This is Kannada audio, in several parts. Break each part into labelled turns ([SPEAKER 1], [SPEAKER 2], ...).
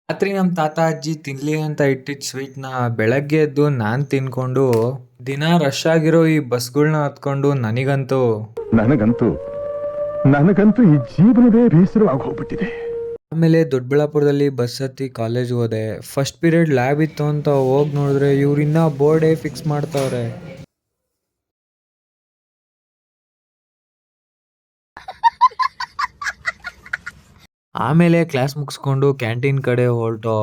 [SPEAKER 1] ರಾತ್ರಿ ನಮ್ಮ ತಾತ ಅಜ್ಜಿ ತಿನ್ಲಿ ಅಂತ ಇಟ್ಟಿದ್ ಸ್ವೀಟ್ನ ಬೆಳಗ್ಗೆ ಎದ್ದು ನಾನ್ ತಿನ್ಕೊಂಡು ದಿನ ರಶ್ ಆಗಿರೋ ಈ ಬಸ್ಗಳ್ನ ಹತ್ಕೊಂಡು ನನಗಂತೂ ಈ ಜೀವನವೇ ಬೇಸರವಾಗಿ ಹೋಗ್ಬಿಟ್ಟಿದೆ. ಆಮೇಲೆ ದೊಡ್ಡಬಳ್ಳಾಪುರದಲ್ಲಿ ಬಸ್ ಹತ್ತಿ ಕಾಲೇಜ್ ಹೋದೆ. ಫಸ್ಟ್ ಪೀರಿಯಡ್ ಲ್ಯಾಬ್ ಇತ್ತು ಅಂತ ಹೋಗಿ ನೋಡಿದ್ರೆ ಇವ್ರಿನ್ನ ಬೋರ್ಡೇ ಫಿಕ್ಸ್ ಮಾಡ್ತಾವ್ರೆ. ಆಮೇಲೆ ಕ್ಲಾಸ್ ಮುಗಿಸ್ಕೊಂಡು ಕ್ಯಾಂಟೀನ್ ಕಡೆ ಹೊರಟೋ.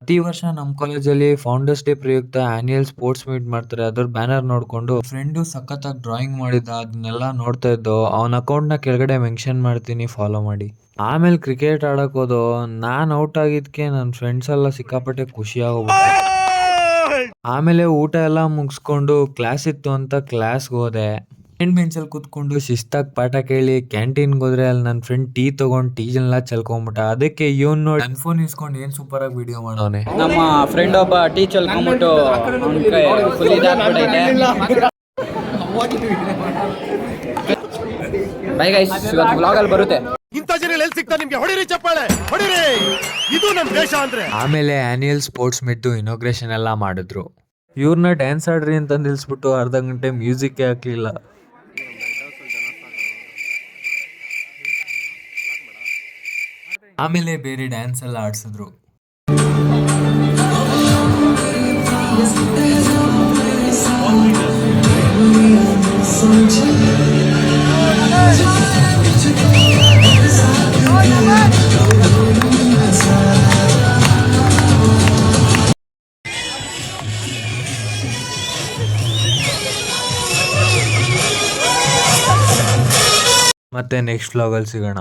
[SPEAKER 1] ಪ್ರತಿ ವರ್ಷ ನಮ್ಮ ಕಾಲೇಜಲ್ಲಿ ಫೌಂಡರ್ಸ್ ಡೇ ಪ್ರಯುಕ್ತ ಆನ್ಯುಯಲ್ ಸ್ಪೋರ್ಟ್ಸ್ ಮೀಟ್ ಮಾಡ್ತಾರೆ. ಅದ್ರ ಬ್ಯಾನರ್ ನೋಡ್ಕೊಂಡು ಫ್ರೆಂಡು ಸಖತ್ತಾಗಿ ಡ್ರಾಯಿಂಗ್ ಮಾಡಿದ್ದ, ಅದನ್ನೆಲ್ಲ ನೋಡ್ತಾ ಇದ್ದೋ. ಅವನ ಅಕೌಂಟ್ನ ಕೆಳಗಡೆ ಮೆನ್ಷನ್ ಮಾಡ್ತೀನಿ, ಫಾಲೋ ಮಾಡಿ. ಆಮೇಲೆ ಕ್ರಿಕೆಟ್ ಆಡಕ್ ಹೋದೋ. ನಾನು ಔಟ್ ಆಗಿದ್ಕೆ ನನ್ನ ಫ್ರೆಂಡ್ಸ್ ಎಲ್ಲ ಸಿಕ್ಕಾಪಟ್ಟೆ ಖುಷಿ ಆಗೋಗ್ಬಿಟ್ಟೆ. ಆಮೇಲೆ ಊಟ ಎಲ್ಲ ಮುಗಿಸ್ಕೊಂಡು ಕ್ಲಾಸ್ ಇತ್ತು ಅಂತ ಕ್ಲಾಸ್ಗೆ ಹೋದೆ. ಸೆಕೆಂಡ್ ಬೆಂಚಲ್ಲಿ ಕೂತ್ಕೊಂಡು ಶಿಸ್ತಾಗಿ ಪಾಠ ಕೇಳಿ ಕ್ಯಾಂಟೀನ್ಗೆ ಹೋದ್ರೆ ಅಲ್ಲಿ ನನ್ನ ಫ್ರೆಂಡ್ ಟೀ ತಗೊಂಡು ಟೀ ಎಲ್ಲ ಚೆಲ್ಕೊಂಡ್ಬಿಟ್ಟ. ಅದಕ್ಕೆ ಇವನ್ ನೋಡಿ ನನ್ನ ಫೋನ್ ಇಸ್ಕೊಂಡು ಏನ್ ಸೂಪರ್ ಆಗಿ ವಿಡಿಯೋ ಮಾಡೋನೆ.
[SPEAKER 2] ನಮ್ಮ ಫ್ರೆಂಡ್ ಒಬ್ಬ ಟೀ ಚೆಲ್ಕೊಂಡ್ಬಿಟ್ಟು ಫುಲ್ ಇದಾಗ್ಬಿಟ್ಟೈತೆ. ಬೈ ಗೈಸ್, ಇವತ್ತು ವ್ಲಾಗ್ ಅಲ್ಲಿ ಬರುತ್ತೆ.
[SPEAKER 3] ಇಂಥ ಜನ ಎಲ್ಲಿ ಸಿಗ್ತಾ ನಿಮ್ಗೆ? ಹೊಡಿರಿ ಚಪ್ಪಾಳೆ, ಹೊಡಿರಿ, ಇದು ನಮ್ಮ ದೇಶ ಅಂದ್ರೆ.
[SPEAKER 1] ಆಮೇಲೆ ಆನ್ಯುಯಲ್ ಸ್ಪೋರ್ಟ್ಸ್ ಮೀಟ್ ಇನಾಗ್ರೇಷನ್ ಎಲ್ಲ ಮಾಡಿದ್ರು. ಇವ್ರನ್ನ ಡ್ಯಾನ್ಸ್ ಆಡ್ರಿ ಅಂತ ನಿಲ್ಸ್ಬಿಟ್ಟು ಅರ್ಧ ಗಂಟೆ ಮ್ಯೂಸಿಕ್ ಹಾಕ್ಲಿಲ್ಲ. ಆಮೇಲೆ ಬೇರೆ ಡ್ಯಾನ್ಸ್ ಎಲ್ಲ ಆಡ್ಸಿದ್ರು. ಮತ್ತೆ ನೆಕ್ಸ್ಟ್ ವ್ಲಾಗಲ್ಲಿ ಸಿಗೋಣ.